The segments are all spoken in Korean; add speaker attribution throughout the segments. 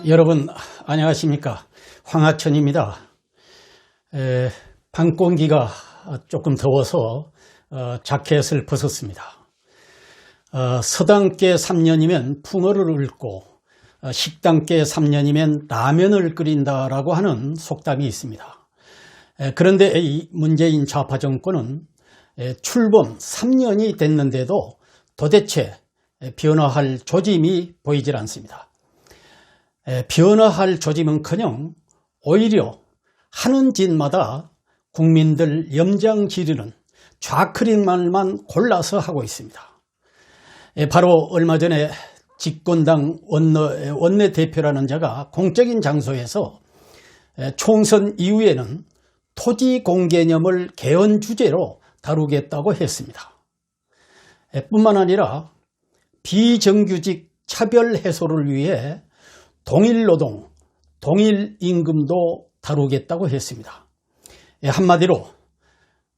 Speaker 1: 여러분 안녕하십니까, 황하천입니다. 밤 공기가 조금 더워서 자켓을 벗었습니다. 서당께 3년이면 풍어를 읊고 식당께 3년이면 라면을 끓인다라고 하는 속담이 있습니다. 그런데 이 문재인 좌파 정권은 출범 3년이 됐는데도 도대체 변화할 조짐이 보이질 않습니다. 변화할 조짐은커녕 오히려 하는 짓마다 국민들 염장 지르는 좌클릭 말만 골라서 하고 있습니다. 바로 얼마 전에 집권당 원내대표라는 자가 공적인 장소에서 총선 이후에는 토지 공개념을 개헌 주제로 다루겠다고 했습니다. 뿐만 아니라 비정규직 차별 해소를 위해 동일노동, 동일임금도 다루겠다고 했습니다. 한마디로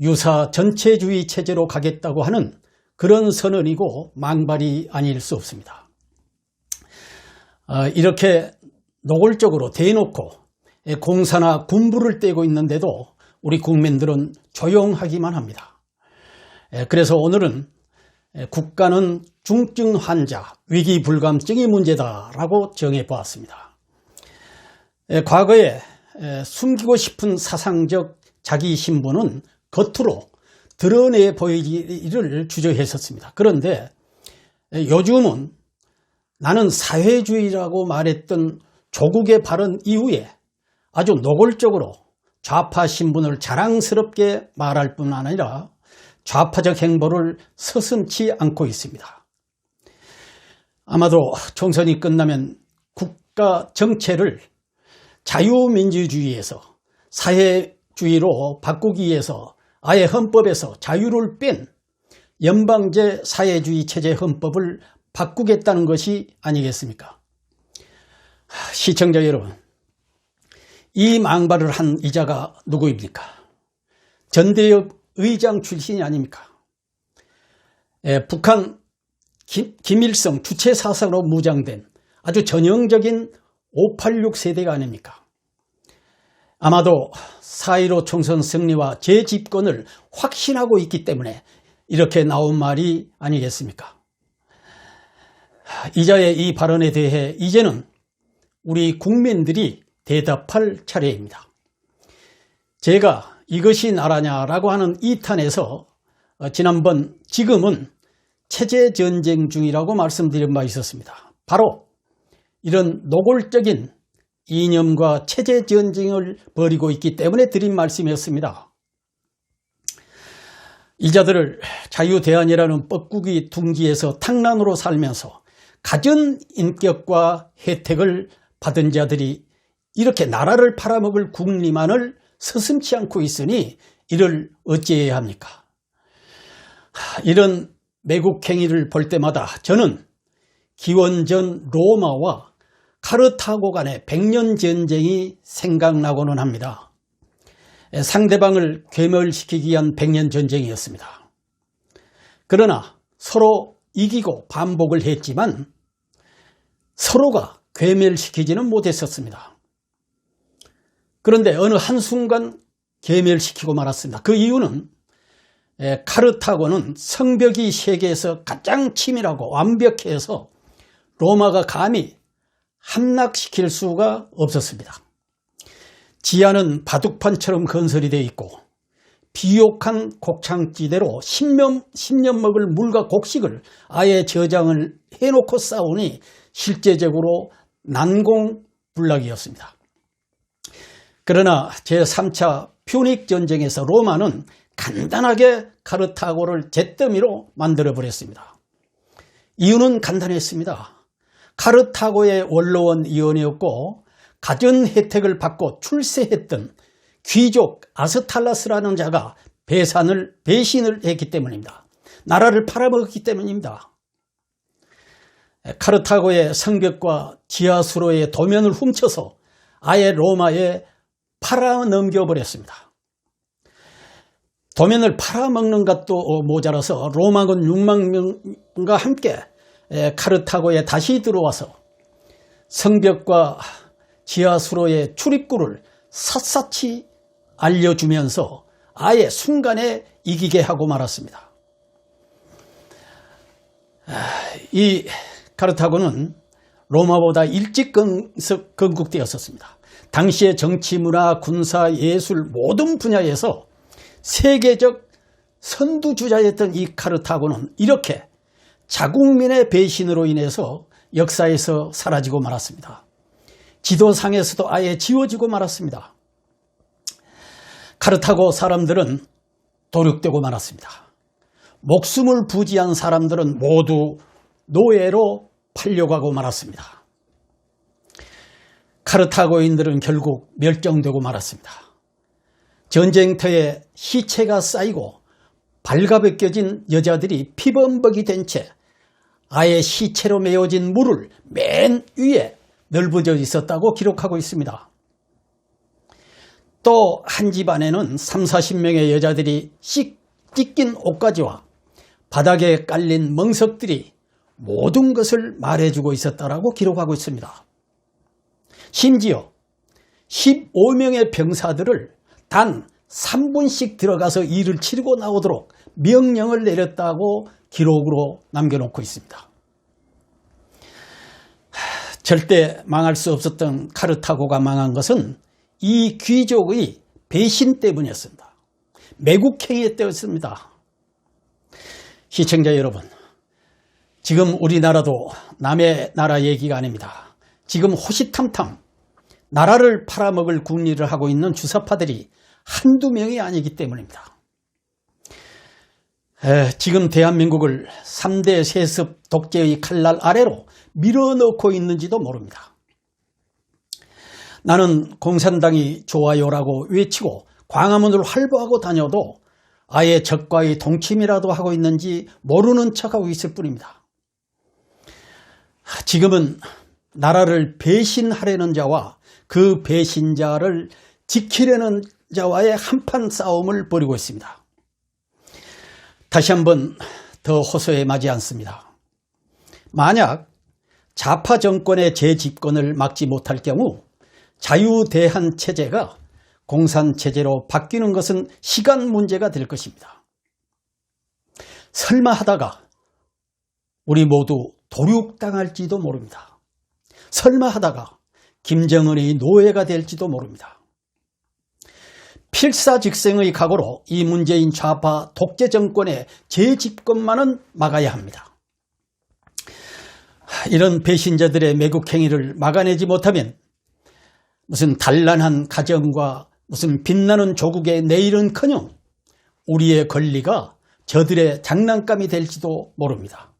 Speaker 1: 유사 전체주의 체제로 가겠다고 하는 그런 선언이고 망발이 아닐 수 없습니다. 이렇게 노골적으로 대놓고 공사나 군부를 떼고 있는데도 우리 국민들은 조용하기만 합니다. 그래서 오늘은 국가는 중증 환자, 위기불감증이 문제다라고 정해보았습니다. 과거에 숨기고 싶은 사상적 자기 신분은 겉으로 드러내 보이기를 주저했었습니다. 그런데 요즘은 나는 사회주의라고 말했던 조국의 발언 이후에 아주 노골적으로 좌파 신분을 자랑스럽게 말할 뿐 아니라 좌파적 행보를 서슴지 않고 있습니다. 아마도 총선이 끝나면 국가 정체를 자유민주주의에서 사회주의로 바꾸기 위해서 아예 헌법에서 자유를 뺀 연방제 사회주의 체제 헌법을 바꾸겠다는 것이 아니겠습니까? 시청자 여러분, 이 망발을 한 이자가 누구입니까? 전대협 의장 출신이 아닙니까? 북한 김일성 주체 사상으로 무장된 아주 전형적인 586 세대가 아닙니까? 아마도 4.15 총선 승리와 재집권을 확신하고 있기 때문에 이렇게 나온 말이 아니겠습니까? 이자의 이 발언에 대해 이제는 우리 국민들이 대답할 차례입니다. 제가 이것이 나라냐라고 하는 이 탄에서 지금은 체제전쟁 중이라고 말씀드린 바 있었습니다. 바로 이런 노골적인 이념과 체제전쟁을 벌이고 있기 때문에 드린 말씀이었습니다. 이자들을 자유대안이라는 뻐꾸기 둥지에서 탕란으로 살면서 가진 인격과 혜택을 받은 자들이 이렇게 나라를 팔아먹을 국리만을 서슴지 않고 있으니 이를 어찌해야 합니까? 이런 매국 행위를 볼 때마다 저는 기원전 로마와 카르타고 간의 100년 전쟁이 생각나고는 합니다. 상대방을 괴멸시키기 위한 100년 전쟁이었습니다. 그러나 서로 이기고 반복을 했지만 서로가 괴멸시키지는 못했었습니다. 그런데 어느 한순간 괴멸시키고 말았습니다. 그 이유는 카르타고는 성벽이 세계에서 가장 치밀하고 완벽해서 로마가 감히 함락시킬 수가 없었습니다. 지하는 바둑판처럼 건설이 되어 있고 비옥한 곡창지대로 10년 먹을 물과 곡식을 아예 저장을 해놓고 싸우니 실제적으로 난공불락이었습니다. 그러나 제3차 퓨닉 전쟁에서 로마는 간단하게 카르타고를 잿더미로 만들어버렸습니다. 이유는 간단했습니다. 카르타고의 원로원 이원이었고 가전 혜택을 받고 출세했던 귀족 아스탈라스라는 자가 배신을 했기 때문입니다. 나라를 팔아먹었기 때문입니다. 카르타고의 성벽과 지하수로의 도면을 훔쳐서 아예 로마에 팔아넘겨버렸습니다. 도면을 팔아먹는 것도 모자라서 로마군 6만 명과 함께 카르타고에 다시 들어와서 성벽과 지하수로의 출입구를 샅샅이 알려주면서 아예 순간에 이기게 하고 말았습니다. 이 카르타고는 로마보다 일찍 건국되었었습니다. 당시의 정치, 문화, 군사, 예술 모든 분야에서 세계적 선두주자였던 이 카르타고는 이렇게 자국민의 배신으로 인해서 역사에서 사라지고 말았습니다. 지도상에서도 아예 지워지고 말았습니다. 카르타고 사람들은 도륙되고 말았습니다. 목숨을 부지한 사람들은 모두 노예로 팔려가고 말았습니다. 카르타고인들은 결국 멸종되고 말았습니다. 전쟁터에 시체가 쌓이고 발가벗겨진 여자들이 피범벅이 된 채 아예 시체로 메워진 물을 맨 위에 넓어져 있었다고 기록하고 있습니다. 또 한 집안에는 30-40명의 여자들이 찢긴 옷가지와 바닥에 깔린 멍석들이 모든 것을 말해주고 있었다고 기록하고 있습니다. 심지어 15명의 병사들을 단 3분씩 들어가서 일을 치르고 나오도록 명령을 내렸다고 기록으로 남겨놓고 있습니다. 절대 망할 수 없었던 카르타고가 망한 것은 이 귀족의 배신 때문이었습니다. 매국행위 때였습니다. 시청자 여러분, 지금 우리나라도 남의 나라 얘기가 아닙니다. 지금 호시탐탐 나라를 팔아먹을 궁리를 하고 있는 주사파들이 한두 명이 아니기 때문입니다. 지금 대한민국을 3대 세습 독재의 칼날 아래로 밀어넣고 있는지도 모릅니다. 나는 공산당이 좋아요라고 외치고 광화문을 활보하고 다녀도 아예 적과의 동침이라도 하고 있는지 모르는 척하고 있을 뿐입니다. 지금은 나라를 배신하려는 자와 그 배신자를 지키려는 자와의 한판 싸움을 벌이고 있습니다. 다시 한번 더 호소해마지 않습니다. 만약 좌파 정권의 재집권을 막지 못할 경우 자유대한 체제가 공산체제로 바뀌는 것은 시간 문제가 될 것입니다. 설마 하다가 우리 모두 도륙당할지도 모릅니다. 설마 하다가 김정은의 노예가 될지도 모릅니다. 필사직생의 각오로 이 문재인 좌파 독재 정권의 재집권만은 막아야 합니다. 이런 배신자들의 매국행위를 막아내지 못하면 무슨 단란한 가정과 무슨 빛나는 조국의 내일은커녕 우리의 권리가 저들의 장난감이 될지도 모릅니다.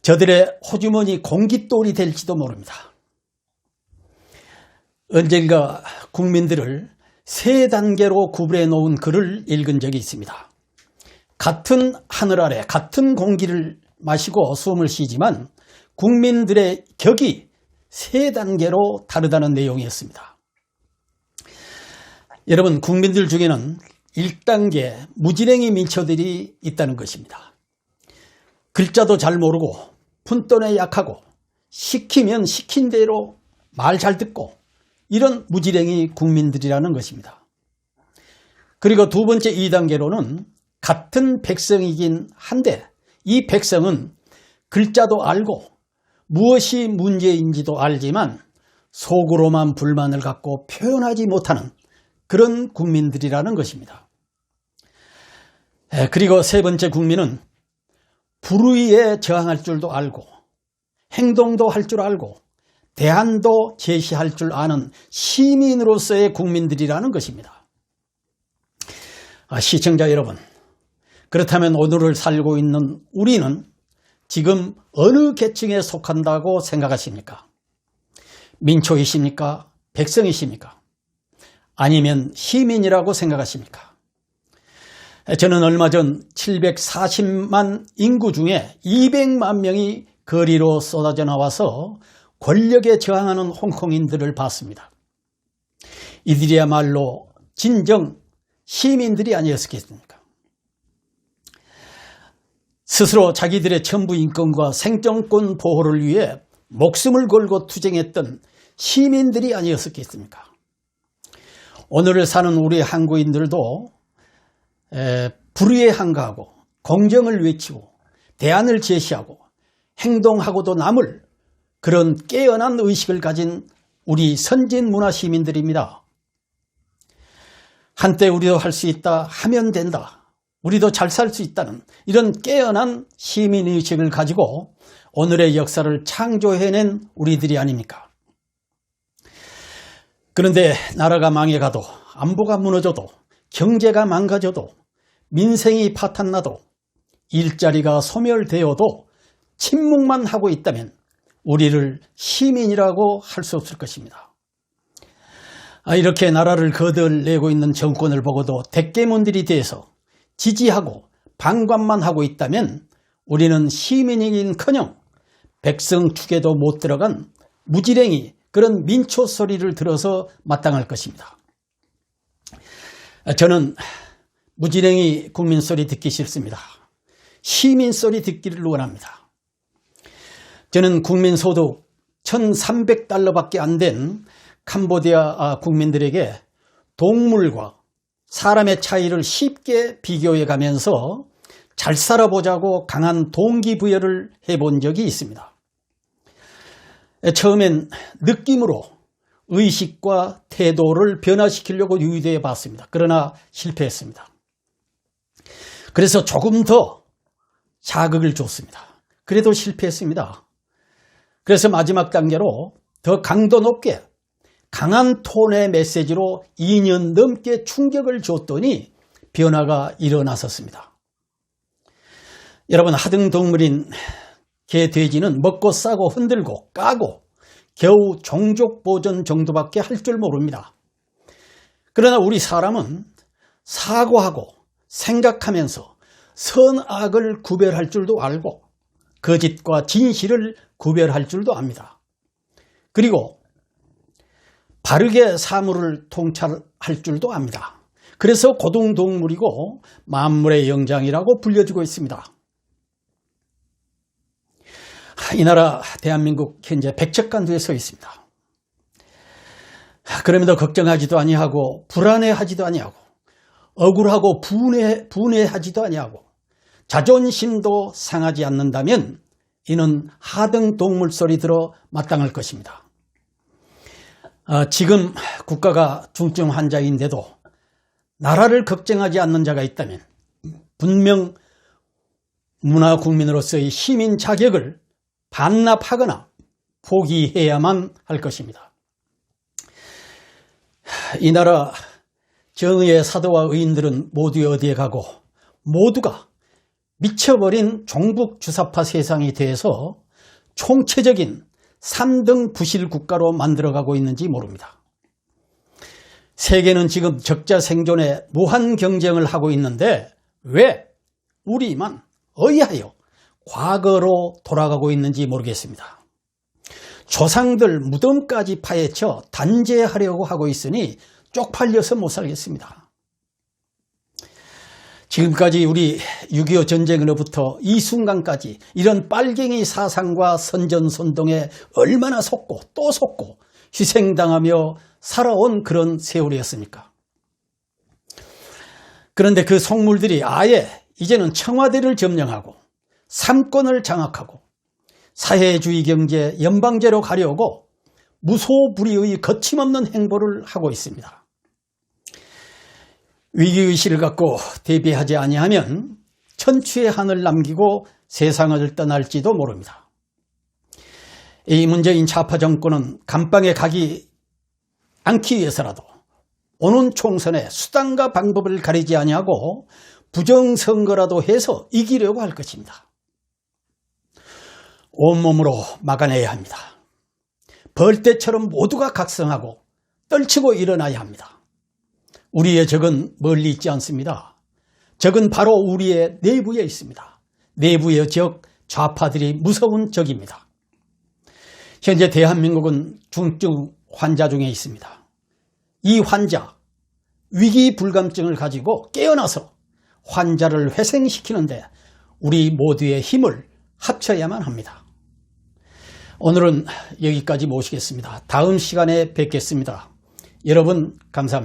Speaker 1: 저들의 호주머니 공깃돌이 될지도 모릅니다. 언젠가 국민들을 세 단계로 구분해 놓은 글을 읽은 적이 있습니다. 같은 하늘 아래 같은 공기를 마시고 숨을 쉬지만 국민들의 격이 세 단계로 다르다는 내용이었습니다. 여러분, 국민들 중에는 1단계 무지랭이 민초들이 있다는 것입니다. 글자도 잘 모르고 푼돈에 약하고 시키면 시킨 대로 말 잘 듣고 이런 무지랭이 국민들이라는 것입니다. 그리고 두 번째 2단계로는 같은 백성이긴 한데 이 백성은 글자도 알고 무엇이 문제인지도 알지만 속으로만 불만을 갖고 표현하지 못하는 그런 국민들이라는 것입니다. 그리고 세 번째 국민은 불의에 저항할 줄도 알고 행동도 할 줄 알고 대안도 제시할 줄 아는 시민으로서의 국민들이라는 것입니다. 시청자 여러분, 그렇다면 오늘을 살고 있는 우리는 지금 어느 계층에 속한다고 생각하십니까? 민초이십니까? 백성이십니까? 아니면 시민이라고 생각하십니까? 저는 얼마 전 740만 인구 중에 200만 명이 거리로 쏟아져 나와서 권력에 저항하는 홍콩인들을 봤습니다. 이들이야말로 진정 시민들이 아니었겠습니까? 스스로 자기들의 천부 인권과 생존권 보호를 위해 목숨을 걸고 투쟁했던 시민들이 아니었겠습니까? 오늘을 사는 우리 한국인들도 불의에 한가하고 공정을 외치고 대안을 제시하고 행동하고도 남을 그런 깨어난 의식을 가진 우리 선진 문화 시민들입니다. 한때 우리도 할 수 있다, 하면 된다, 우리도 잘 살 수 있다는 이런 깨어난 시민의식을 가지고 오늘의 역사를 창조해낸 우리들이 아닙니까? 그런데 나라가 망해가도, 안보가 무너져도, 경제가 망가져도, 민생이 파탄나도, 일자리가 소멸되어도 침묵만 하고 있다면 우리를 시민이라고 할 수 없을 것입니다. 이렇게 나라를 거들내고 있는 정권을 보고도 대깨문들이 돼서 지지하고 방관만 하고 있다면 우리는 시민이긴커녕 백성 축에도 못 들어간 무지랭이 그런 민초 소리를 들어서 마땅할 것입니다. 저는 무지랭이 국민 소리 듣기 싫습니다. 시민 소리 듣기를 원합니다. 저는 국민 소득 1,300달러밖에 안 된 캄보디아 국민들에게 동물과 사람의 차이를 쉽게 비교해 가면서 잘 살아보자고 강한 동기부여를 해본 적이 있습니다. 처음엔 느낌으로 의식과 태도를 변화시키려고 유도해 봤습니다. 그러나 실패했습니다. 그래서 조금 더 자극을 줬습니다. 그래도 실패했습니다. 그래서 마지막 단계로 더 강도 높게 강한 톤의 메시지로 2년 넘게 충격을 줬더니 변화가 일어났었습니다. 여러분, 하등동물인 개, 돼지는 먹고 싸고 흔들고 까고 겨우 종족 보존 정도밖에 할 줄 모릅니다. 그러나 우리 사람은 사고하고 생각하면서 선악을 구별할 줄도 알고 거짓과 진실을 구별할 줄도 압니다. 그리고 바르게 사물을 통찰할 줄도 압니다. 그래서 고등동물이고 만물의 영장이라고 불려지고 있습니다. 이 나라 대한민국 현재 백척간두에 서 있습니다. 그럼에도 걱정하지도 아니하고 불안해하지도 아니하고 억울하고 분해하지도 아니하고 자존심도 상하지 않는다면 이는 하등 동물 소리 들어 마땅할 것입니다. 지금 국가가 중증 환자인데도 나라를 걱정하지 않는 자가 있다면 분명 문화국민으로서의 시민 자격을 반납하거나 포기해야만 할 것입니다. 이 나라 정의의 사도와 의인들은 모두 어디에 가고 모두가 미쳐버린 종북주사파 세상이 돼서 총체적인 3등 부실 국가로 만들어가고 있는지 모릅니다. 세계는 지금 적자 생존에 무한 경쟁을 하고 있는데 왜 우리만 의아하여 과거로 돌아가고 있는지 모르겠습니다. 조상들 무덤까지 파헤쳐 단죄하려고 하고 있으니 쪽팔려서 못 살겠습니다. 지금까지 우리 6.25 전쟁으로부터 이 순간까지 이런 빨갱이 사상과 선전선동에 얼마나 속고 또 속고 희생당하며 살아온 그런 세월이었습니까? 그런데 그 속물들이 아예 이제는 청와대를 점령하고 삼권을 장악하고 사회주의 경제 연방제로 가려고 무소불위의 거침없는 행보를 하고 있습니다. 위기의식을 갖고 대비하지 아니하면 천추의 한을 남기고 세상을 떠날지도 모릅니다. 이 문재인 좌파 정권은 감방에 가기 않기 위해서라도 오는 총선에 수단과 방법을 가리지 아니하고 부정선거라도 해서 이기려고 할 것입니다. 온몸으로 막아내야 합니다. 벌떼처럼 모두가 각성하고 떨치고 일어나야 합니다. 우리의 적은 멀리 있지 않습니다. 적은 바로 우리의 내부에 있습니다. 내부의 적, 좌파들이 무서운 적입니다. 현재 대한민국은 중증 환자 중에 있습니다. 이 환자, 위기불감증을 가지고 깨어나서 환자를 회생시키는데 우리 모두의 힘을 합쳐야만 합니다. 오늘은 여기까지 모시겠습니다. 다음 시간에 뵙겠습니다. 여러분 감사합니다.